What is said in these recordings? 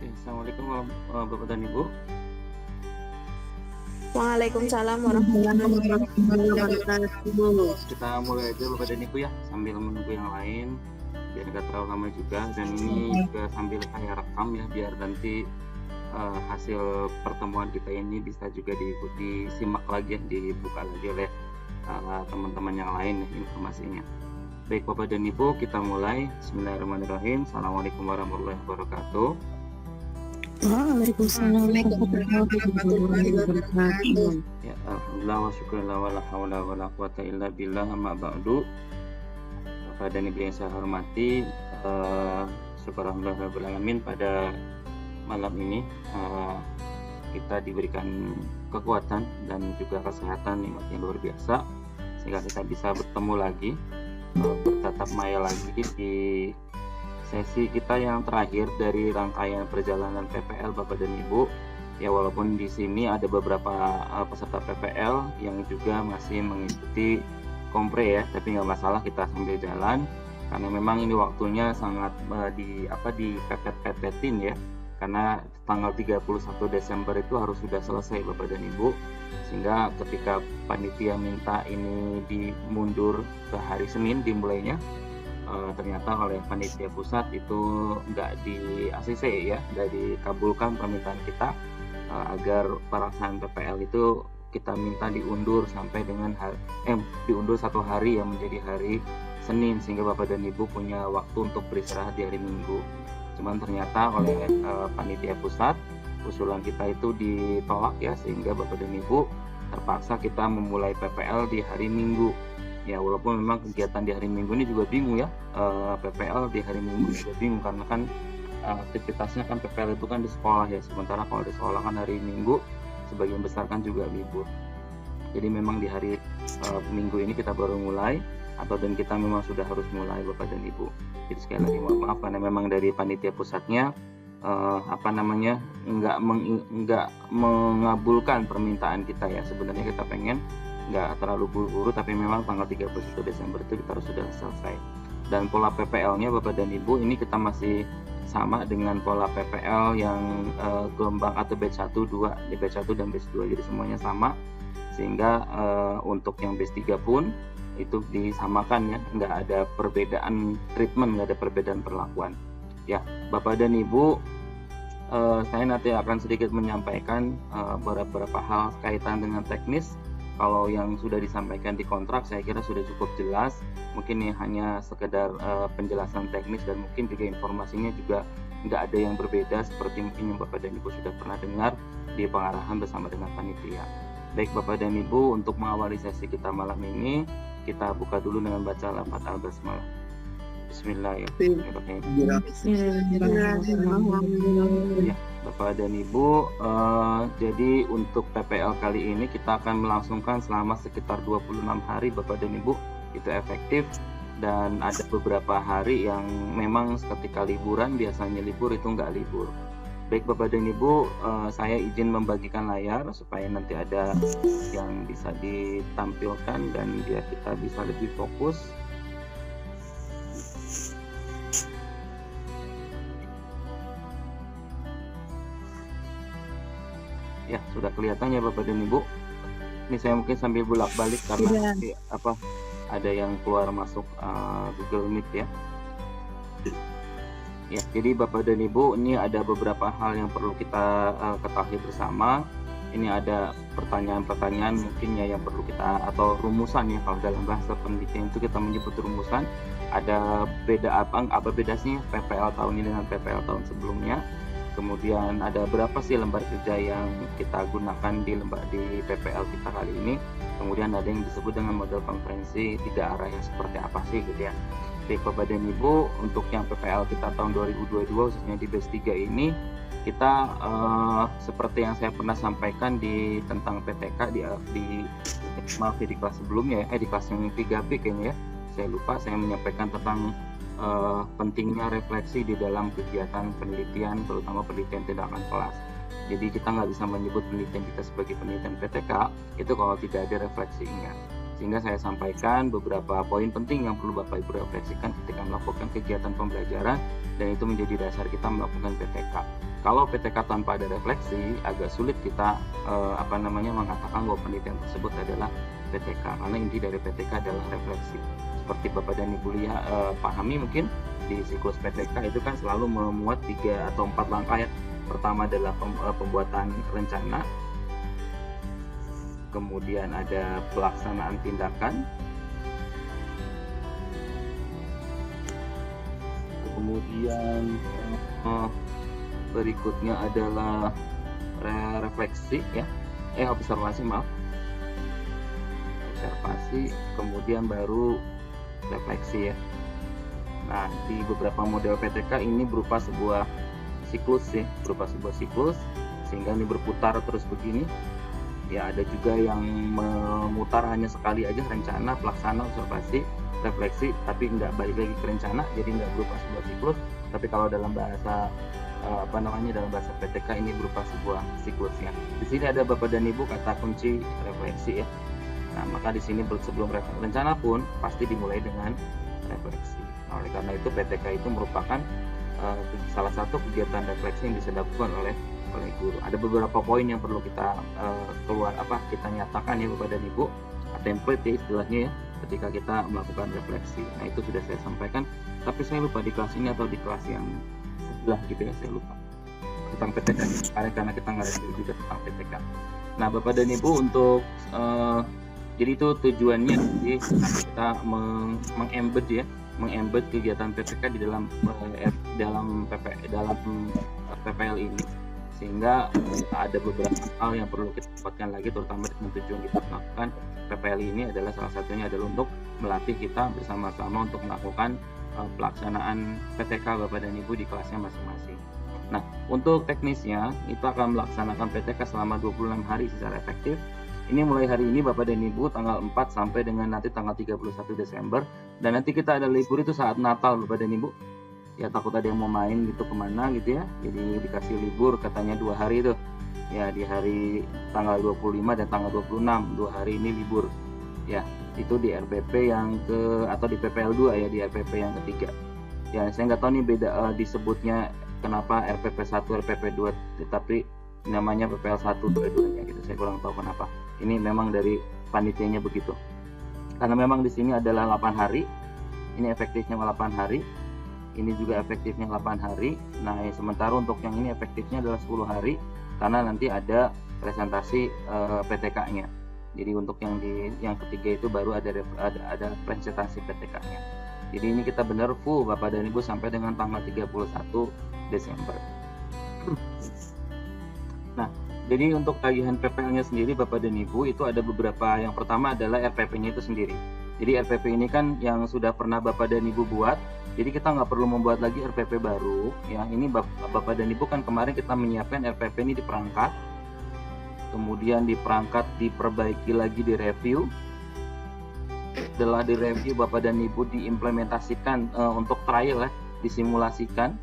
Assalamualaikum Bapak dan Ibu. Waalaikumsalam warahmatullahi wabarakatuh. Kita mulai aja Bapak dan Ibu ya, sambil menunggu yang lain biar nggak terlalu lama juga. Dan ini juga sambil saya rekam ya, biar nanti hasil pertemuan kita ini bisa juga diikuti, simak lagi, dibuka lagi oleh teman-teman yang lain ya, informasinya. Baik Bapak dan Ibu, kita mulai. Bismillahirrahmanirrahim. Assalamualaikum warahmatullahi wabarakatuh. Waalaikumsalam warahmatullahi wabarakatuh. Ya, alhamdulillah wa syukurillah wa la hawla wa la quwata illa billah, amma ba'du. Bapak dan Ibu yang saya hormati, syukur alhamdulillah rabbil alamin, pada malam ini kita diberikan kekuatan dan juga kesehatan, nikmat yang luar biasa, sehingga kita bisa bertemu lagi, bertatap maya lagi di sesi kita yang terakhir dari rangkaian perjalanan PPL Bapak dan Ibu. Ya, walaupun di sini ada beberapa peserta PPL yang juga masih mengikuti kompre ya, tapi nggak masalah, kita sambil jalan karena memang ini waktunya sangat dipepet-pepetin ya, karena tanggal 31 Desember itu harus sudah selesai Bapak dan Ibu, sehingga ketika panitia minta ini dimundur ke hari Senin dimulainya, ternyata oleh panitia pusat itu nggak di ACC ya, nggak dikabulkan permintaan kita, agar pelaksanaan PPL itu kita minta diundur sampai dengan diundur 1 hari yang menjadi hari Senin, sehingga Bapak dan Ibu punya waktu untuk beristirahat di hari Minggu. Cuman ternyata oleh panitia pusat usulan kita itu ditolak ya, sehingga Bapak dan Ibu terpaksa kita memulai PPL di hari Minggu. Ya, walaupun memang kegiatan di hari Minggu ini juga bingung ya, PPL di hari Minggu juga bingung karena kan aktivitasnya kan PPL itu kan di sekolah ya, sementara kalau di sekolah kan hari Minggu sebagian besar kan juga libur. Jadi memang di hari Minggu ini kita baru mulai, dan kita memang sudah harus mulai Bapak dan Ibu. Jadi sekali lagi mohon maaf karena memang dari panitia pusatnya nggak mengabulkan permintaan kita ya. Sebenarnya kita pengen nggak terlalu buru-buru, tapi memang tanggal 31 Desember itu kita harus sudah selesai. Dan pola PPL-nya Bapak dan Ibu ini kita masih sama dengan pola PPL yang gelombang atau batch 1, 2, di batch 1 dan batch 2, jadi semuanya sama, sehingga untuk yang batch 3 pun itu disamakan ya, nggak ada perbedaan treatment, nggak ada perbedaan perlakuan ya Bapak dan Ibu. Saya nanti akan sedikit menyampaikan beberapa hal kaitan dengan teknis. Kalau yang sudah disampaikan di kontrak saya kira sudah cukup jelas, mungkin ini hanya sekedar penjelasan teknis, dan mungkin juga informasinya juga nggak ada yang berbeda seperti mungkin yang Bapak dan Ibu sudah pernah dengar di pengarahan bersama dengan panitia. Baik Bapak dan Ibu, untuk mengawali sesi kita malam ini, kita buka dulu dengan baca lafaz al-basmalah. Bismillahirrahmanirrahim. Ya, Bapak dan Ibu, jadi untuk PPL kali ini kita akan melangsungkan selama sekitar 26 hari Bapak dan Ibu, itu efektif, dan ada beberapa hari yang memang ketika liburan, biasanya libur itu nggak libur. Baik Bapak dan Ibu, saya izin membagikan layar supaya nanti ada yang bisa ditampilkan dan biar kita bisa lebih fokus. Ya, sudah kelihatan ya Bapak dan Ibu. Ini saya mungkin sambil bolak-balik karena ada yang keluar masuk Google Meet ya. Ya, jadi Bapak dan Ibu, ini ada beberapa hal yang perlu kita ketahui bersama. Ini ada pertanyaan-pertanyaan mungkin ya yang perlu kita, atau rumusan ya, kalau dalam bahasa penelitian itu kita menyebut rumusan. Ada apa bedanya PPL tahun ini dengan PPL tahun sebelumnya. Kemudian ada berapa sih lembar kerja yang kita gunakan di PPL kita kali ini. Kemudian ada yang disebut dengan model konferensi 3 arah yang seperti apa sih gitu ya. Baik Bapak dan Ibu, untuk yang PPL kita tahun 2022 khususnya di batch 3 ini, kita seperti yang saya pernah sampaikan tentang PTK di kelas sebelumnya ya, di kelas yang 3B kayaknya ya. Saya lupa, saya menyampaikan tentang pentingnya refleksi di dalam kegiatan penelitian, terutama penelitian tindakan kelas. Jadi kita nggak bisa menyebut penelitian kita sebagai penelitian PTK itu kalau tidak ada refleksinya. Sehingga saya sampaikan beberapa poin penting yang perlu Bapak Ibu refleksikan ketika melakukan kegiatan pembelajaran, dan itu menjadi dasar kita melakukan PTK. Kalau PTK tanpa ada refleksi, agak sulit kita mengatakan bahwa penelitian tersebut adalah PTK, karena inti dari PTK adalah refleksi. Seperti Bapak dan Ibu pahami mungkin di siklus PTK itu kan selalu memuat 3 atau 4 langkah ya. Pertama adalah pembuatan rencana, kemudian ada pelaksanaan tindakan, kemudian berikutnya adalah refleksi ya, observasi, kemudian baru refleksi ya. Nah, di beberapa model PTK ini berupa sebuah siklus ya, sehingga ini berputar terus begini. Ya, ada juga yang memutar hanya sekali aja, rencana, pelaksana, observasi, refleksi, tapi nggak balik lagi ke rencana, jadi nggak berupa sebuah siklus. Tapi kalau dalam bahasa dalam bahasa PTK ini berupa sebuah siklus ya. Di sini ada Bapak dan Ibu kata kunci refleksi ya. Nah, maka di sini sebelum rencana pun pasti dimulai dengan refleksi. Nah, oleh karena itu PTK itu merupakan salah satu kegiatan refleksi yang bisa dilakukan oleh guru. Ada beberapa poin yang perlu kita kita nyatakan ya Bapak dan Ibu, template ya istilahnya ya, ketika kita melakukan refleksi. Nah, itu sudah saya sampaikan, tapi saya lupa di kelas ini atau di kelas yang sebelah gitu ya, saya lupa tentang PTK karena kita nggak review juga tentang PTK. Nah, Bapak dan Ibu, untuk jadi itu tujuannya, jadi kita mengembed kegiatan PTK di dalam PPL ini, sehingga ada beberapa hal yang perlu kita dapatkan lagi, terutama dengan tujuan kita melakukan PPL ini adalah salah satunya adalah untuk melatih kita bersama-sama untuk melakukan pelaksanaan PTK Bapak dan Ibu di kelasnya masing-masing. Nah, untuk teknisnya itu akan melaksanakan PTK selama 26 hari secara efektif. Ini mulai hari ini Bapak dan Ibu tanggal 4 sampai dengan nanti tanggal 31 Desember. Dan nanti kita ada libur itu saat Natal Bapak dan Ibu. Ya, takut ada yang mau main gitu kemana gitu ya. Jadi dikasih libur katanya 2 hari itu. Ya, di hari tanggal 25 dan tanggal 26, 2 hari ini libur. Ya, itu di RPP yang atau di PPL 2 ya, di RPP yang ketiga. Ya, saya nggak tahu nih beda disebutnya kenapa RPP 1, RPP 2, tetapi namanya PPL 1 dua-duanya gitu. Saya kurang tahu kenapa. Ini memang dari panitianya begitu. Karena memang di sini adalah 8 hari. Ini efektifnya 8 hari. Ini juga efektifnya 8 hari. Nah, sementara untuk yang ini efektifnya adalah 10 hari karena nanti ada presentasi PTK-nya. Jadi untuk yang ketiga itu baru ada presentasi PTK-nya. Jadi ini kita benar full Bapak dan Ibu sampai dengan tanggal 31 Desember. Nah, jadi untuk tagihan PPL-nya sendiri Bapak dan Ibu itu ada beberapa. Yang pertama adalah RPP-nya itu sendiri. Jadi RPP ini kan yang sudah pernah Bapak dan Ibu buat. Jadi kita nggak perlu membuat lagi RPP baru. Ya, ini Bapak dan Ibu kan kemarin kita menyiapkan RPP ini di perangkat. Kemudian di perangkat diperbaiki lagi, direview. Setelah direview Bapak dan Ibu diimplementasikan untuk trial ya, disimulasikan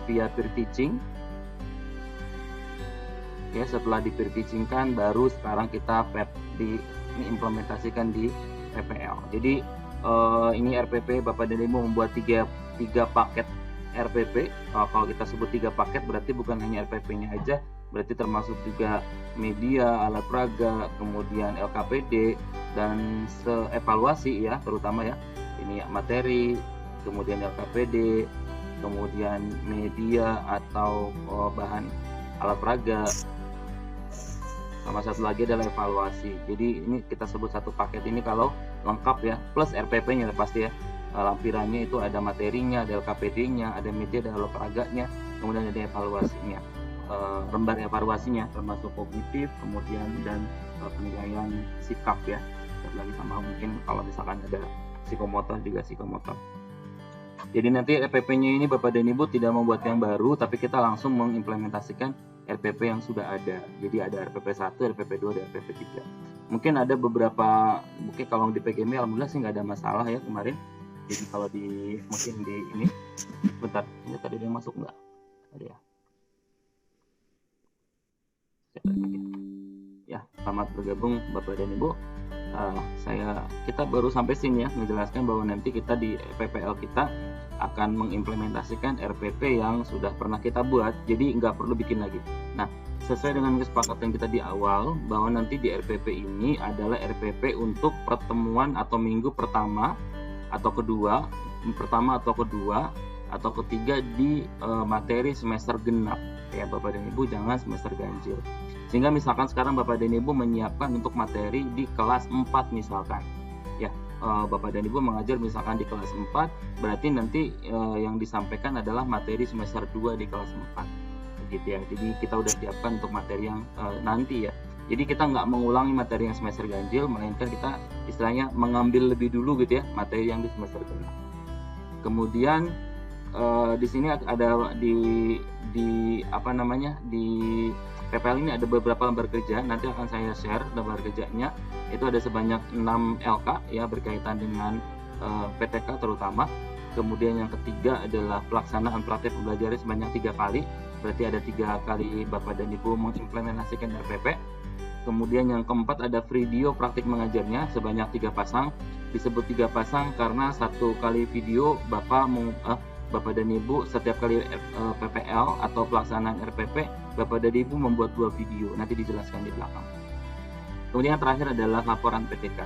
via peer teaching. Ya, setelah di peer teaching kan baru sekarang kita diimplementasikan di PPL. Jadi ini RPP Bapak dan Ibu membuat tiga paket RPP. Kalau kita sebut 3 paket berarti bukan hanya RPP-nya aja, berarti termasuk juga media, alat peraga, kemudian LKPD dan evaluasi ya, terutama ya. Ini materi, kemudian LKPD, kemudian media atau bahan alat peraga, sama satu lagi adalah evaluasi. Jadi ini kita sebut satu paket ini kalau lengkap ya, plus RPP-nya pasti ya. Lampirannya itu ada materinya, ada LKPD-nya, ada media, ada alat peraganya, kemudian ada evaluasinya. Lembar evaluasinya termasuk kognitif, kemudian dan penilaian sikap ya. Dan lagi sama mungkin kalau misalkan ada psikomotor juga psikomotor. Jadi nanti RPP-nya ini Bapak dan Ibu tidak membuat yang baru, tapi kita langsung mengimplementasikan RPP yang sudah ada. Jadi ada RPP 1, RPP 2, dan RPP 3. Mungkin ada beberapa, mungkin kalau di PGMI alhamdulillah sih nggak ada masalah ya kemarin. Jadi kalau mungkin di ini, bentar, ini tadi ada yang masuk nggak? Ada ya? Ya, selamat bergabung Bapak dan Ibu. kita baru sampai sini ya, menjelaskan bahwa nanti kita di PPL kita akan mengimplementasikan RPP yang sudah pernah kita buat, jadi nggak perlu bikin lagi. Nah, sesuai dengan kesepakatan kita di awal bahwa nanti di RPP ini adalah RPP untuk pertemuan atau minggu pertama atau kedua atau ketiga di materi semester genap ya Bapak dan Ibu, jangan semester ganjil. Sehingga misalkan sekarang Bapak dan Ibu menyiapkan untuk materi di kelas 4 misalkan ya, Bapak dan Ibu mengajar misalkan di kelas 4, berarti nanti yang disampaikan adalah materi semester 2 di kelas 4 gitu ya. Jadi kita udah siapkan untuk materi yang nanti ya. Jadi kita nggak mengulangi materi yang semester ganjil, melainkan kita istilahnya mengambil lebih dulu gitu ya materi yang di semester genap. Kemudian di sini ada di PPL ini ada beberapa lembar kerja, nanti akan saya share lembar kerjanya. Itu ada sebanyak 6 LK ya, berkaitan dengan PTK terutama. Kemudian yang ketiga adalah pelaksanaan praktek pembelajaran sebanyak 3 kali, berarti ada 3 kali Bapak dan Ibu mengimplementasikan RPP. Kemudian yang keempat ada video praktik mengajarnya sebanyak 3 pasang. Disebut 3 pasang karena 1 kali video Bapak dan Ibu setiap kali PPL atau pelaksanaan RPP, Bapak dan Ibu membuat 2 video, nanti dijelaskan di belakang. Kemudian yang terakhir adalah laporan PTK.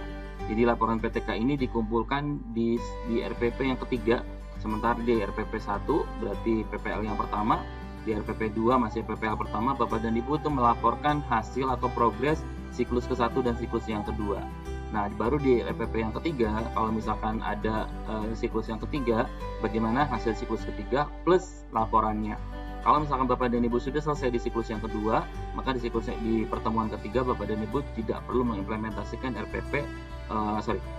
Jadi laporan PTK ini dikumpulkan di RPP yang ketiga, sementara di RPP 1 berarti PPL yang pertama, di RPP 2 masih PPL pertama, Bapak dan Ibu itu melaporkan hasil atau progres siklus ke-1 dan siklus yang kedua. Nah, baru di RPP yang ketiga, kalau misalkan ada siklus yang ketiga, bagaimana hasil siklus ketiga plus laporannya. Kalau misalkan Bapak dan Ibu sudah selesai di siklus yang kedua, maka di pertemuan ketiga Bapak dan Ibu tidak perlu mengimplementasikan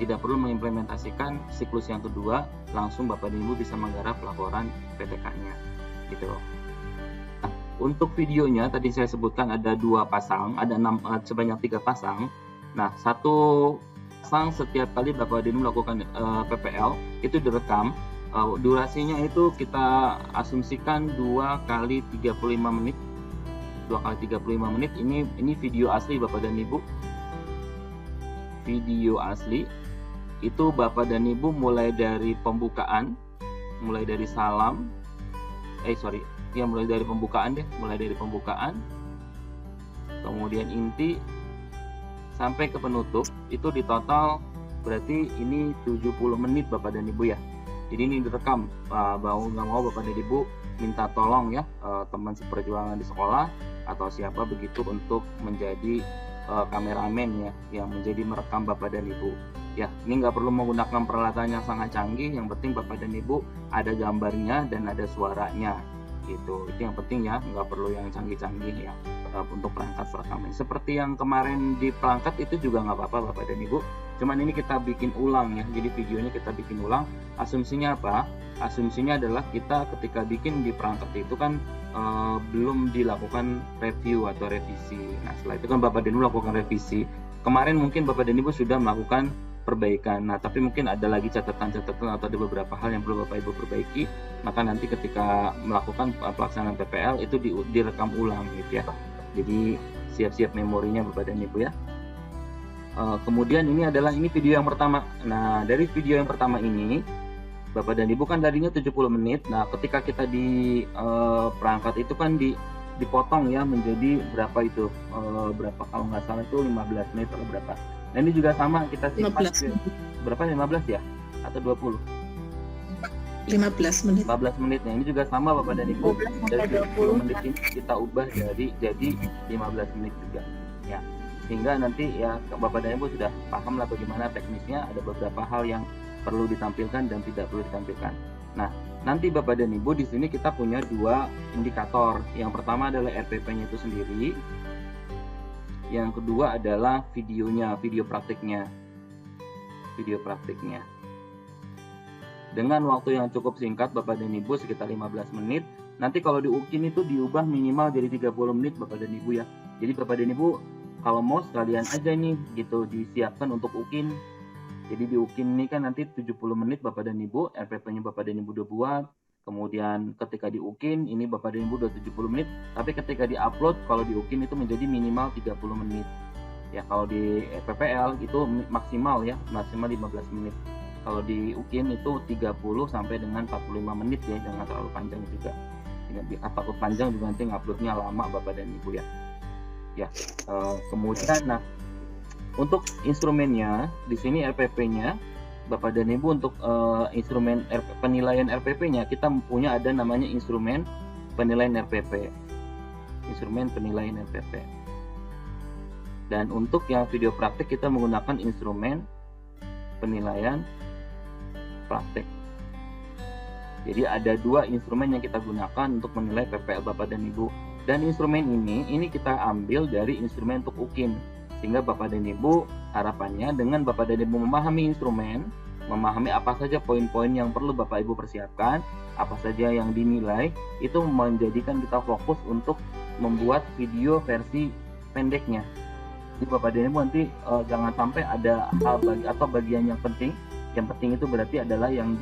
tidak perlu mengimplementasikan siklus yang kedua, langsung Bapak dan Ibu bisa menggarap laporan PTK-nya. Gitu loh. Nah, untuk videonya tadi saya sebutkan ada 2 pasang, ada sebanyak 3 pasang. Nah, 1 pasang setiap kali Bapak dan Ibu melakukan PPL itu direkam. Durasinya itu kita asumsikan 2 kali 35 menit. 2 kali 35 menit. Ini video asli Bapak dan Ibu. Video asli itu Bapak dan Ibu mulai dari pembukaan, mulai dari salam. Mulai dari pembukaan. Kemudian inti sampai ke penutup itu di total berarti ini 70 menit Bapak dan Ibu ya. Jadi ini direkam, nggak mau Bapak dan Ibu minta tolong ya teman seperjuangan di sekolah atau siapa begitu untuk menjadi kameramen ya, yang menjadi merekam Bapak dan Ibu ya. Ini nggak perlu menggunakan peralatan yang sangat canggih, yang penting Bapak dan Ibu ada gambarnya dan ada suaranya gitu. Itu yang penting ya, nggak perlu yang canggih-canggih ya untuk perangkat perekaman. Seperti yang kemarin di perangkat itu juga nggak apa-apa Bapak dan Ibu, cuman ini kita bikin ulang ya. Jadi videonya kita bikin ulang. Asumsinya apa? Asumsinya adalah kita ketika bikin di perangkat itu kan belum dilakukan review atau revisi. Nah, setelah itu kan Bapak dan Ibu lakukan revisi. Kemarin mungkin Bapak dan Ibu sudah melakukan perbaikan. Nah, tapi mungkin ada lagi catatan-catatan atau ada beberapa hal yang perlu Bapak Ibu perbaiki. Maka nanti ketika melakukan pelaksanaan PPL itu direkam ulang gitu ya. Jadi siap-siap memorinya Bapak dan Ibu ya. Kemudian ini video yang pertama. Nah, dari video yang pertama ini Bapak dan Ibu kan tadinya 70 menit. Nah, ketika kita di perangkat itu kan dipotong ya menjadi berapa itu? Berapa kalau nggak salah itu 15 menit atau berapa. Nah, ini juga sama kita simpan berapa? 15 ya? Atau 20? 15 menit. 15 menit. Nah, ini juga sama Bapak dan Ibu. Dari 20 menit ini kita ubah jadi 15 menit juga. Ya. Sehingga nanti ya Bapak dan Ibu sudah paham lah bagaimana teknisnya, ada beberapa hal yang perlu ditampilkan dan tidak perlu ditampilkan. Nah, nanti Bapak dan Ibu di sini kita punya 2 indikator. Yang pertama adalah RPP-nya itu sendiri. Yang kedua adalah videonya, video praktiknya. Dengan waktu yang cukup singkat Bapak dan Ibu sekitar 15 menit. Nanti kalau di UKIN itu diubah minimal jadi 30 menit Bapak dan Ibu ya. Jadi Bapak dan Ibu kalau mau sekalian aja nih gitu disiapkan untuk UKIN. Jadi di UKIN ini kan nanti 70 menit Bapak dan Ibu, RPP-nya Bapak dan Ibu udah buat. Kemudian ketika di UKIN ini Bapak dan Ibu udah 70 menit, tapi ketika di-upload kalau di UKIN itu menjadi minimal 30 menit. Ya kalau di PPL itu maksimal 15 menit. Kalau di UKIN itu 30 sampai dengan 45 menit ya, jangan terlalu panjang juga. Takut panjang juga nanti nguploadnya lama Bapak dan Ibu ya. Kemudian untuk instrumennya di sini RPP-nya Bapak dan Ibu, untuk instrumen penilaian RPP-nya kita punya ada namanya instrumen penilaian RPP. Instrumen penilaian RPP. Dan untuk yang video praktik kita menggunakan instrumen penilaian praktik. Jadi ada 2 instrumen yang kita gunakan untuk menilai PPL Bapak dan Ibu. Dan instrumen ini kita ambil dari instrumen untuk UKIN. Sehingga Bapak dan Ibu harapannya dengan Bapak dan Ibu memahami instrumen, memahami apa saja poin-poin yang perlu Bapak Ibu persiapkan, apa saja yang dinilai, itu menjadikan kita fokus untuk membuat video versi pendeknya. Jadi Bapak dan Ibu nanti jangan sampai ada hal atau bagian yang penting. Yang penting itu berarti adalah yang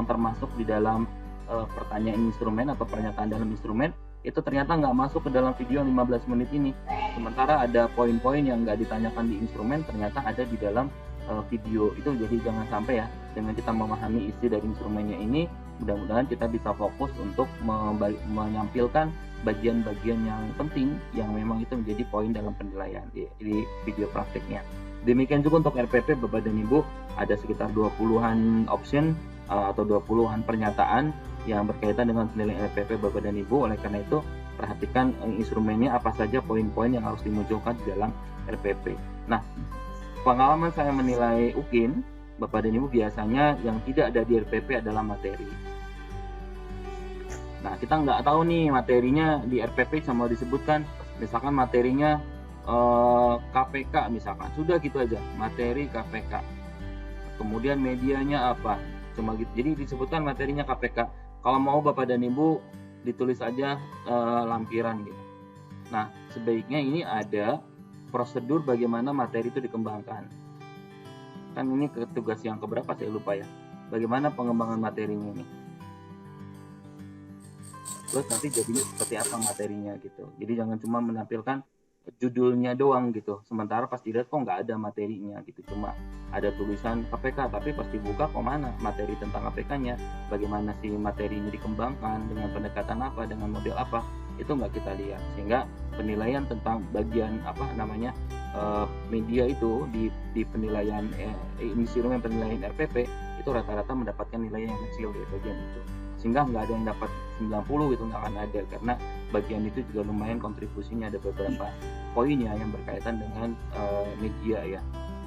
termasuk di dalam pertanyaan instrumen atau pernyataan dalam instrumen itu ternyata nggak masuk ke dalam video 15 menit ini. Sementara ada poin-poin yang nggak ditanyakan di instrumen ternyata ada di dalam video itu. Jadi jangan sampai ya, dengan kita memahami isi dari instrumennya ini, mudah-mudahan kita bisa fokus untuk menampilkan bagian-bagian yang penting yang memang itu menjadi poin dalam penilaian di video praktiknya. Demikian juga untuk RPP Bapak dan Ibu, ada sekitar 20-an option atau 20-an pernyataan yang berkaitan dengan penilaian RPP Bapak dan Ibu. Oleh karena itu perhatikan instrumennya apa saja poin-poin yang harus dimunculkan di dalam RPP. Nah, pengalaman saya menilai UKIN Bapak dan Ibu, biasanya yang tidak ada di RPP adalah materi. Nah, kita nggak tahu nih materinya di RPP sama disebutkan, misalkan materinya KPK misalkan, sudah gitu aja, materi KPK. Kemudian medianya apa, cuma gitu. Jadi disebutkan materinya KPK. Kalau mau Bapak dan Ibu ditulis aja lampiran gitu. Nah, sebaiknya ini ada prosedur bagaimana materi itu dikembangkan. Kan ini tugas yang keberapa saya lupa ya. Bagaimana pengembangan materinya ini. Terus nanti jadinya seperti apa materinya gitu. Jadi jangan cuma menampilkan judulnya doang gitu, sementara pas dilihat kok nggak ada materinya gitu, cuma ada tulisan KPK, tapi pas dibuka kok mana materi tentang KPK-nya, bagaimana sih materinya dikembangkan, dengan pendekatan apa, dengan model apa, itu nggak kita lihat. Sehingga penilaian tentang bagian media itu di penilaian instrumen penilaian RPP itu rata-rata mendapatkan nilai yang kecil di bagian itu, sehingga nggak ada yang dapat 90 gitu, nggak akan ada, karena bagian itu juga lumayan kontribusinya, ada beberapa poinnya yang berkaitan dengan media ya,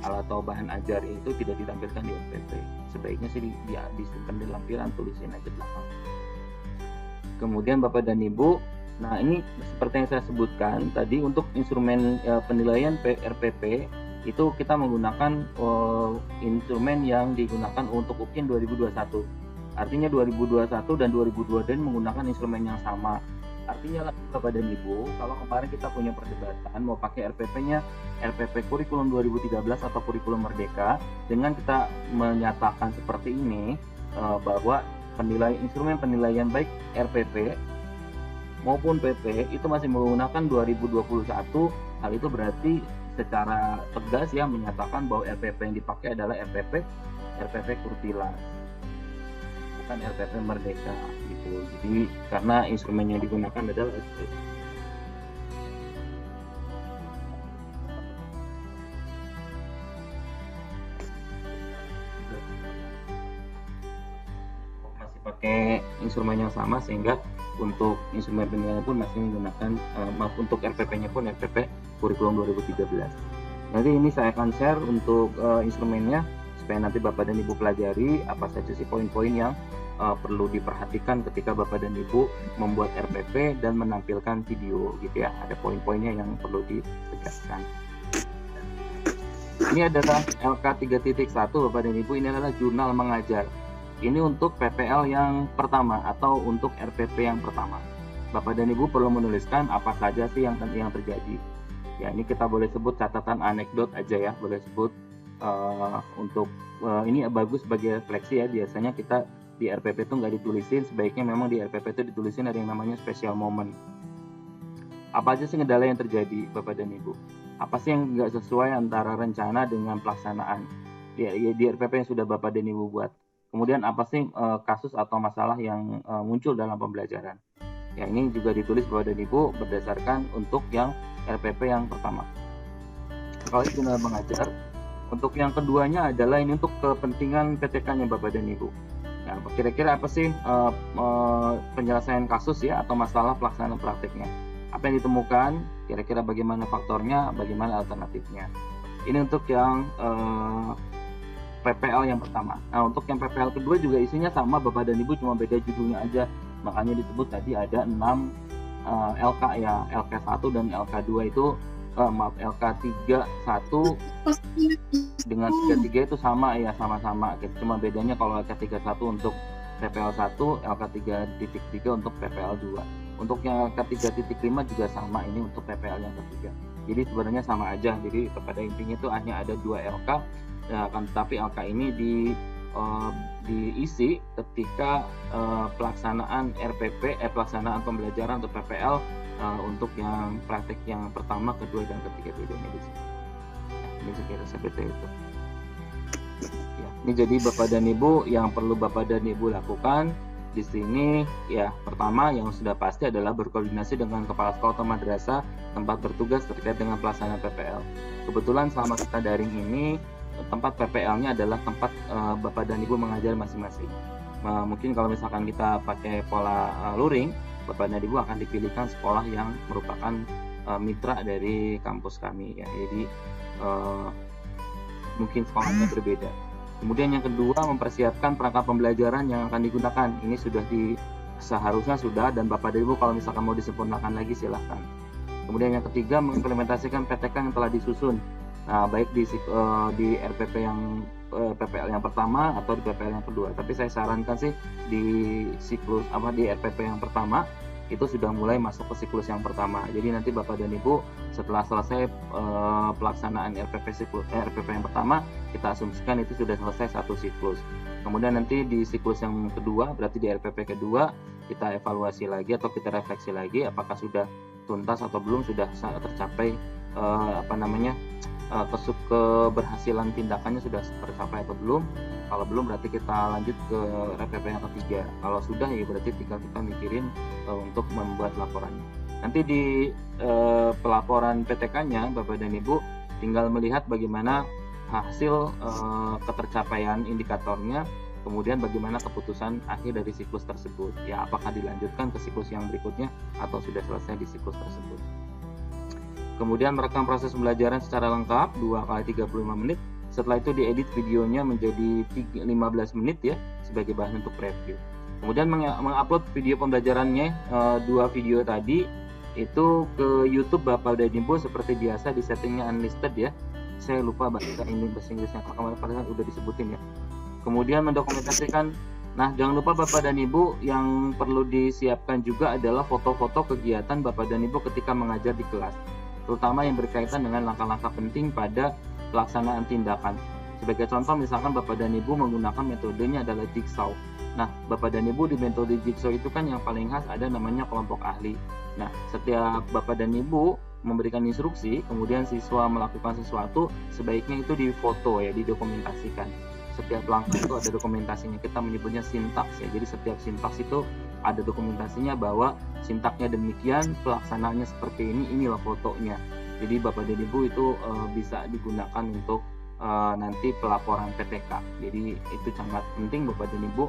alat atau bahan ajar itu tidak ditampilkan di RPP. Sebaiknya sih disimpan di lampiran, tulisin aja belakang. Kemudian Bapak dan Ibu, nah ini seperti yang saya sebutkan tadi, untuk instrumen penilaian RPP itu kita menggunakan instrumen yang digunakan untuk UKIN 2021. Artinya 2021 dan 2022 menggunakan instrumen yang sama. Artinya Bapak dan Ibu, kalau kemarin kita punya perdebatan mau pakai RPP-nya RPP kurikulum 2013 atau kurikulum Merdeka, dengan kita menyatakan seperti ini bahwa instrumen penilaian baik RPP maupun PP itu masih menggunakan 2021, hal itu berarti secara tegas ya menyatakan bahwa RPP yang dipakai adalah RPP Kurtilas, bukan RPP Merdeka gitu. Jadi karena instrumen yang digunakan adalah RPP. Masih pakai instrumen yang sama, sehingga untuk instrumen penilaian pun masih menggunakan untuk RPP-nya pun RPP kurikulum 2013. Nanti ini saya akan share untuk instrumennya supaya nanti Bapak dan Ibu pelajari apa saja sih poin-poin yang perlu diperhatikan ketika Bapak dan Ibu membuat RPP dan menampilkan video gitu ya. Ada poin-poinnya yang perlu ditegaskan. Ini adalah LK 3.1 Bapak dan Ibu, ini adalah jurnal mengajar. Ini untuk PPL yang pertama atau untuk RPP yang pertama. Bapak dan Ibu perlu menuliskan apa saja sih yang terjadi. Ya, ini kita boleh sebut catatan anekdot aja ya, boleh sebut ini bagus sebagai refleksi ya. Biasanya kita di RPP itu nggak ditulisin, sebaiknya memang di RPP itu ditulisin ada yang namanya special moment. Apa aja sih kendala yang terjadi Bapak dan Ibu? Apa sih yang nggak sesuai antara rencana dengan pelaksanaan di RPP yang sudah Bapak dan Ibu buat. Kemudian apa sih kasus atau masalah yang muncul dalam pembelajaran. Ya, ini juga ditulis Bapak dan Ibu berdasarkan untuk yang RPP yang pertama. Kalau itu benar mengajar, untuk yang keduanya adalah ini untuk kepentingan PTK-nya Bapak dan Ibu. Nah, kira-kira apa sih penyelesaian kasus ya atau masalah pelaksanaan praktiknya? Apa yang ditemukan? Kira-kira bagaimana faktornya? Bagaimana alternatifnya? Ini untuk yang PPL yang pertama. Nah, untuk yang PPL kedua juga isinya sama Bapak dan Ibu, cuma beda judulnya aja. Makanya disebut tadi ada 6 LK ya, LK1 dan LK2 itu LK31 dengan 33 itu sama ya, sama-sama. Cuma bedanya kalau LK31 untuk PPL1, LK3.3 untuk PPL2. Untuk yang LK3.5 juga sama, ini untuk PPL yang ketiga. Jadi sebenarnya sama aja. Jadi pada intinya itu hanya ada 2 LK, ya, kan, tapi LK ini diisi ketika pelaksanaan RPP, pelaksanaan pembelajaran untuk PPL untuk yang praktik yang pertama, kedua, dan ketiga bedanya di sini. Ini sekira seperti itu. Ya, ini jadi Bapak dan Ibu yang perlu Bapak dan Ibu lakukan di sini ya. Pertama yang sudah pasti adalah berkoordinasi dengan kepala sekolah atau madrasah tempat bertugas terkait dengan pelaksanaan PPL. Kebetulan selama kita daring ini tempat PPL-nya adalah tempat Bapak dan Ibu mengajar masing-masing. Mungkin kalau misalkan kita pakai pola luring, Bapak dan Ibu akan dipilihkan sekolah yang merupakan mitra dari kampus kami ya. Jadi mungkin sekolahnya berbeda. Kemudian yang kedua, mempersiapkan perangkat pembelajaran yang akan digunakan. Ini sudah seharusnya sudah, dan Bapak dan Ibu kalau misalkan mau disempurnakan lagi silahkan. Kemudian yang ketiga, mengimplementasikan PTK yang telah disusun. Nah, baik di RPP yang PPL yang pertama atau di PPL yang kedua. Tapi saya sarankan sih di di RPP yang pertama itu sudah mulai masuk ke siklus yang pertama. Jadi nanti Bapak dan Ibu setelah selesai pelaksanaan RPP yang pertama, kita asumsikan itu sudah selesai satu siklus. Kemudian nanti di siklus yang kedua, berarti di RPP kedua, kita evaluasi lagi atau kita refleksi lagi apakah sudah tuntas atau belum, sudah tercapai keberhasilan tindakannya sudah tercapai atau belum. Kalau belum berarti kita lanjut ke RPP yang ketiga. Kalau sudah ya berarti tinggal kita mikirin untuk membuat laporannya. Nanti di pelaporan PTK-nya Bapak dan Ibu tinggal melihat bagaimana hasil ketercapaian indikatornya, kemudian bagaimana keputusan akhir dari siklus tersebut. Ya, apakah dilanjutkan ke siklus yang berikutnya atau sudah selesai di siklus tersebut. Kemudian merekam proses pembelajaran secara lengkap 2 kali 35 menit. Setelah itu diedit videonya menjadi 15 menit ya sebagai bahan untuk preview. Kemudian mengupload video pembelajarannya 2 video tadi itu ke YouTube Bapak dan Ibu seperti biasa, di settingnya unlisted ya. Saya lupa bahasa Inggrisnya, kalau kemarin udah disebutin ya. Kemudian mendokumentasikan. Nah, jangan lupa Bapak dan Ibu yang perlu disiapkan juga adalah foto-foto kegiatan Bapak dan Ibu ketika mengajar di kelas, terutama yang berkaitan dengan langkah-langkah penting pada pelaksanaan tindakan. Sebagai contoh, misalkan Bapak dan Ibu menggunakan metodenya adalah jigsaw. Nah, Bapak dan Ibu di metode jigsaw itu kan yang paling khas ada namanya kelompok ahli. Nah, setiap Bapak dan Ibu memberikan instruksi, kemudian siswa melakukan sesuatu, sebaiknya itu difoto ya, didokumentasikan. Setiap langkah itu ada dokumentasinya, kita menyebutnya sintaks ya. Jadi setiap sintaks itu ada dokumentasinya bahwa sintaknya demikian, pelaksanaannya seperti ini, inilah fotonya. Jadi Bapak dan Ibu itu bisa digunakan untuk nanti pelaporan PTK. Jadi itu sangat penting Bapak dan Ibu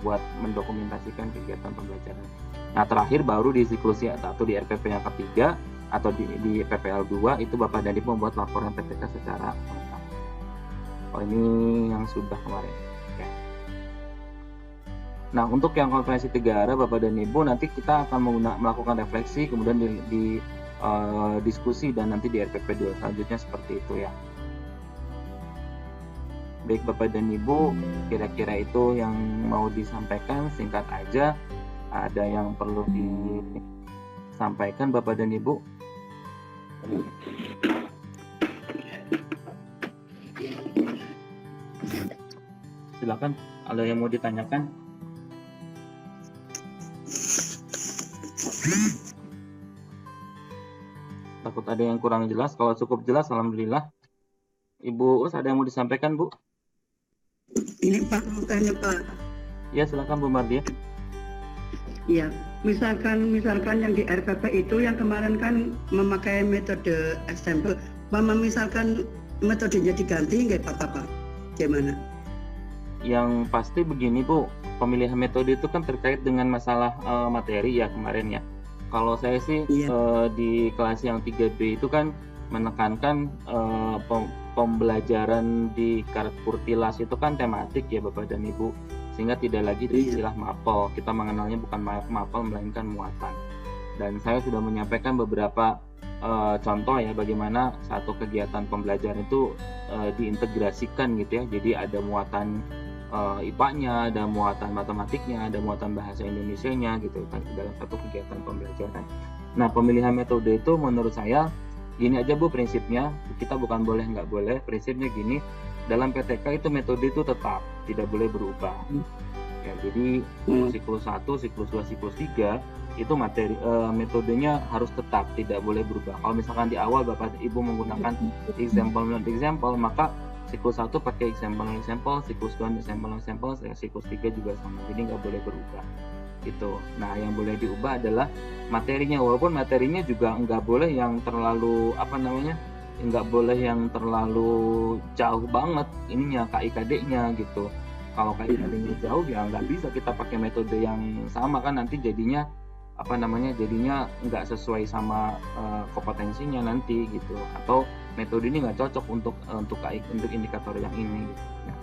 buat mendokumentasikan kegiatan pembelajaran. Nah, terakhir baru di siklus atau di RPP yang ketiga atau di PPL 2 itu Bapak dan Ibu membuat laporan PTK secara lengkap. Oh, ini yang sudah kemarin. Ya. Nah, untuk yang konferensi 3 arah Bapak dan Ibu nanti kita akan melakukan refleksi, kemudian di diskusi, dan nanti di RPP 2 selanjutnya seperti itu ya. Baik Bapak dan Ibu, kira-kira itu yang mau disampaikan, singkat aja. Ada yang perlu disampaikan Bapak dan Ibu? Silakan, ada yang mau ditanyakan? takut ada yang kurang jelas. Kalau cukup jelas, alhamdulillah. Ibu Us, ada yang mau disampaikan, Bu? Ini Pak, bukannya Pak. Ya, silakan Bu Mardia. Iya, misalkan yang di RPP itu yang kemarin kan memakai metode example, misalkan metodenya diganti nggak Pak? Gimana? Yang pasti begini Bu, pemilihan metode itu kan terkait dengan masalah materi ya kemarin ya. Kalau saya sih di kelas yang 3B itu kan menekankan pembelajaran di Kurtilas itu kan tematik ya Bapak dan Ibu, sehingga tidak lagi istilah mapel. Kita mengenalnya bukan mapel melainkan muatan. Dan saya sudah menyampaikan beberapa contoh ya bagaimana satu kegiatan pembelajaran itu diintegrasikan gitu ya. Jadi ada muatan IPA-nya, ada muatan matematiknya, ada muatan bahasa Indonesianya gitu kan dalam satu kegiatan pembelajaran. Nah, pemilihan metode itu menurut saya gini aja Bu prinsipnya, kita bukan boleh nggak boleh, prinsipnya gini, dalam PTK itu metode itu tetap, tidak boleh berubah. Ya, jadi siklus 1, siklus 2, siklus 3 itu metodenya harus tetap, tidak boleh berubah. Kalau misalkan di awal Bapak Ibu menggunakan example, maka siklus 1 pakai example, siklus 2 example, siklus 3 juga sama. Jadi nggak boleh berubah. Gitu. Nah, yang boleh diubah adalah materinya, walaupun materinya juga nggak boleh yang terlalu nggak boleh yang terlalu jauh banget ininya KIKD-nya gitu. Kalau KIKD-nya jauh ya nggak bisa kita pakai metode yang sama kan, nanti jadinya jadinya nggak sesuai sama kompetensinya nanti gitu, atau metode ini nggak cocok untuk indikator yang ini gitu. Nah,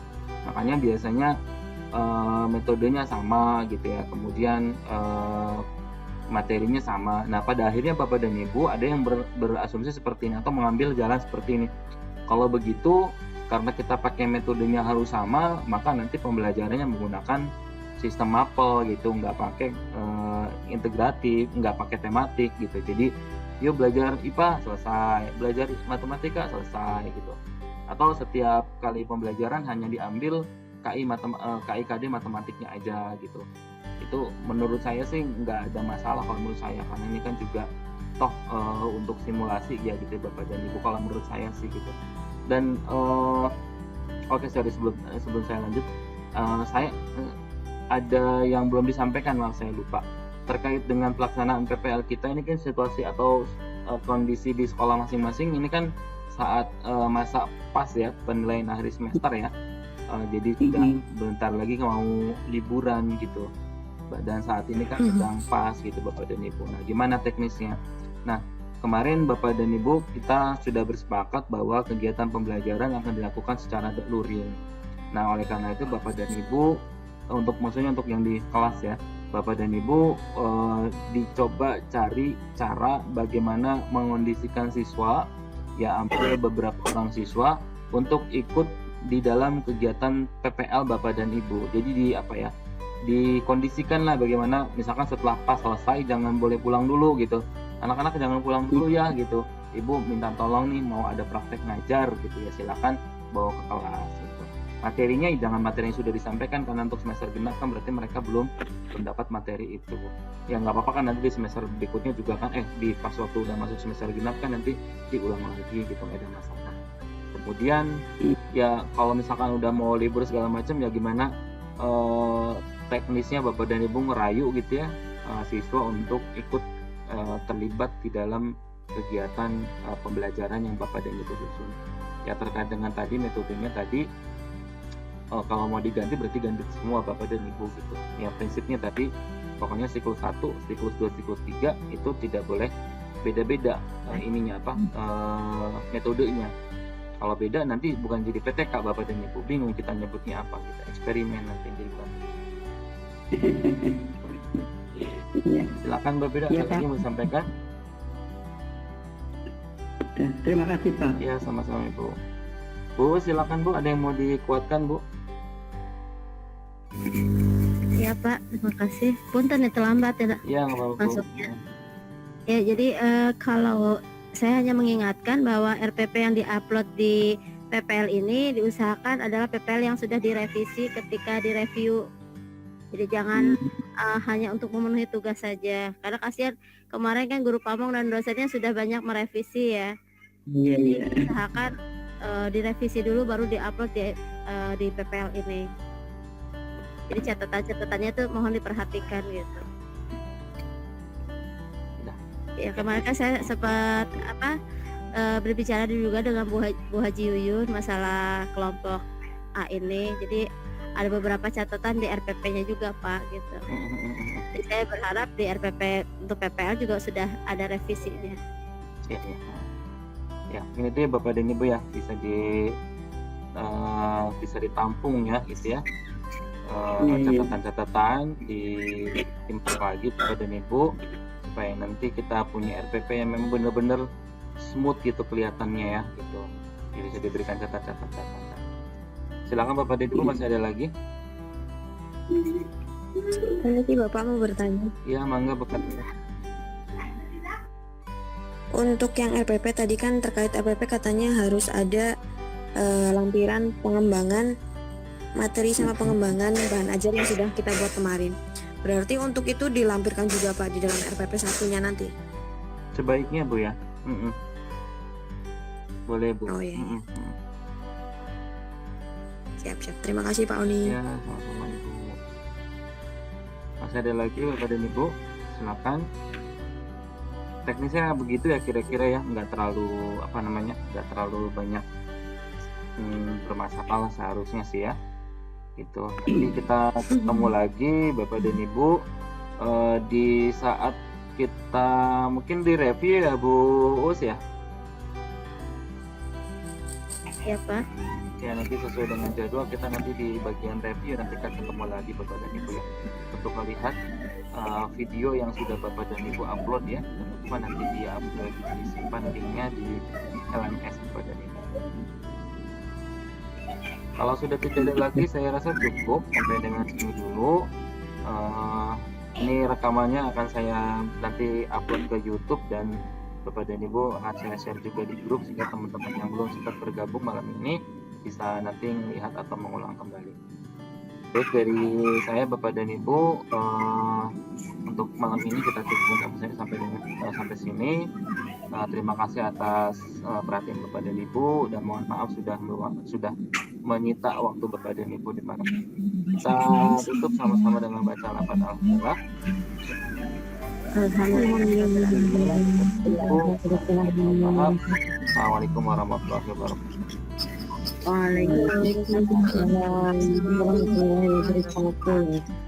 makanya biasanya metodenya sama gitu ya, kemudian materinya sama. Nah, pada akhirnya Bapak dan Ibu ada yang berasumsi seperti ini atau mengambil jalan seperti ini. Kalau begitu, karena kita pakai metodenya harus sama, maka nanti pembelajarannya menggunakan sistem mapel gitu, nggak pakai integratif, nggak pakai tematik gitu. Jadi yuk belajar IPA selesai, belajar matematika selesai gitu. Atau setiap kali pembelajaran hanya diambil KIKD matematiknya aja gitu. Itu menurut saya sih nggak ada masalah kalau menurut saya, karena ini kan juga toh untuk simulasi ya gitu Bapak dan Ibu, kalau menurut saya sih gitu. Dan oke, sorry, sebelum saya lanjut, saya ada yang belum disampaikan, malah saya lupa, terkait dengan pelaksanaan PPL kita. Ini kan situasi atau kondisi di sekolah masing-masing ini kan saat masa pas ya, penilaian akhir semester ya. Jadi sudah bentar lagi mau liburan gitu, dan saat ini kan sedang pas gitu Bapak dan Ibu. Nah, gimana teknisnya? Nah, kemarin Bapak dan Ibu kita sudah bersepakat bahwa kegiatan pembelajaran akan dilakukan secara luring. Nah, oleh karena itu Bapak dan Ibu, maksudnya untuk yang di kelas ya, Bapak dan Ibu dicoba cari cara bagaimana mengondisikan siswa ya, sampai beberapa orang siswa untuk ikut di dalam kegiatan PPL Bapak dan Ibu. Jadi dikondisikan lah bagaimana, misalkan setelah pas selesai jangan boleh pulang dulu gitu. Anak-anak jangan pulang dulu ya gitu. Ibu minta tolong nih, mau ada praktek ngajar gitu ya, silakan bawa ke kelas gitu. Materinya jangan materi yang sudah disampaikan, karena untuk semester genap kan berarti mereka belum mendapat materi itu. Ya nggak apa-apa kan, nanti di semester berikutnya juga kan di pas waktu udah masuk semester genap kan nanti diulang lagi gitu, nggak ada masalah. Kemudian ya kalau misalkan udah mau libur segala macam ya gimana teknisnya Bapak dan Ibu ngerayu gitu ya siswa untuk ikut terlibat di dalam kegiatan pembelajaran yang Bapak dan Ibu susun. Ya terkait dengan tadi metodenya tadi, kalau mau diganti berarti ganti semua Bapak dan Ibu gitu. Ya prinsipnya tadi pokoknya siklus 1, siklus 2, siklus 3 itu tidak boleh beda-beda metodenya. Kalau beda nanti bukan jadi PTK Bapak dan Ibu, bingung kita nyebutnya apa, kita eksperimen nanti jadi silakan Bapak Beda, ada lagi mau sampaikan? Terima kasih Pak. Ya, sama-sama Ibu. Bu, silakan Bu, ada yang mau dikuatkan Bu? Ya Pak, terima kasih. Punten ya terlambat ya. Ya, nggak apa-apa. Maksudnya. Ya, jadi kalau saya hanya mengingatkan bahwa RPP yang diupload di PPL ini diusahakan adalah PPL yang sudah direvisi ketika direview. Jadi jangan hanya untuk memenuhi tugas saja. Karena kasihan kemarin kan guru pamong dan dosennya sudah banyak merevisi ya. Iya, Jadi iya. usahakan direvisi dulu baru diupload di PPL ini. Jadi catatan-catatannya tuh mohon diperhatikan gitu. Nah. Ya kemarin kan saya sempat berbicara juga dengan Bu Haji Yuyun masalah kelompok A ini. Jadi ada beberapa catatan di RPP-nya juga Pak gitu. Jadi saya berharap di RPP untuk PPL juga sudah ada revisinya. Ya, ya. Ya, ini tuh ya Bapak dan Ibu ya bisa ditampung ya gitu ya. Catatan-catatan ditimpa lagi Bapak dan Ibu supaya nanti kita punya RPP yang memang benar-benar smooth gitu kelihatannya ya gitu. Jadi bisa diberikan catatan. Silakan Bapak dan Ibu, masih ada lagi? Nanti Bapak mau bertanya. Iya, mangga Bapak. Untuk yang RPP tadi kan terkait RPP katanya harus ada lampiran pengembangan materi sama pengembangan bahan ajar yang sudah kita buat kemarin. Berarti untuk itu dilampirkan juga Pak di dalam RPP satunya nanti? Sebaiknya Bu ya. Boleh Bu. Oh iya. Siap. Terima kasih Pak Oni. Ya, sama-sama Ibu. Masih ada lagi Bapak dan Ibu? Silakan. Teknisnya begitu ya kira-kira ya, nggak terlalu nggak terlalu banyak bermasalah seharusnya sih ya. Gitu. Nanti kita ketemu lagi Bapak dan Ibu di saat kita mungkin di review ya Bu Us ya. Ya Pak. Ya nanti sesuai dengan jadwal kita nanti di bagian review nanti kita ketemu lagi Bapak dan Ibu ya untuk melihat video yang sudah Bapak dan Ibu upload ya, dan lupa nanti disimpan linknya di LMS Bapak dan Ibu. Kalau sudah tidak ada lagi saya rasa cukup sampai dengan sini dulu. Ini rekamannya akan saya nanti upload ke YouTube dan Bapak dan Ibu akan saya share juga di grup sehingga teman-teman yang belum sempat bergabung malam ini bisa nanti melihat atau mengulang kembali. Terus dari saya Bapak dan Ibu untuk malam ini kita cukup sampai sini. Terima kasih atas perhatian Bapak dan Ibu dan mohon maaf sudah menyita waktu Bapak dan Ibu di malam ini. Kita tutup sama-sama dengan baca lafaz Alhamdulillah. Assalamualaikum warahmatullahi wabarakatuh. Waalaikumsalam warahmatullahi wabarakatuh.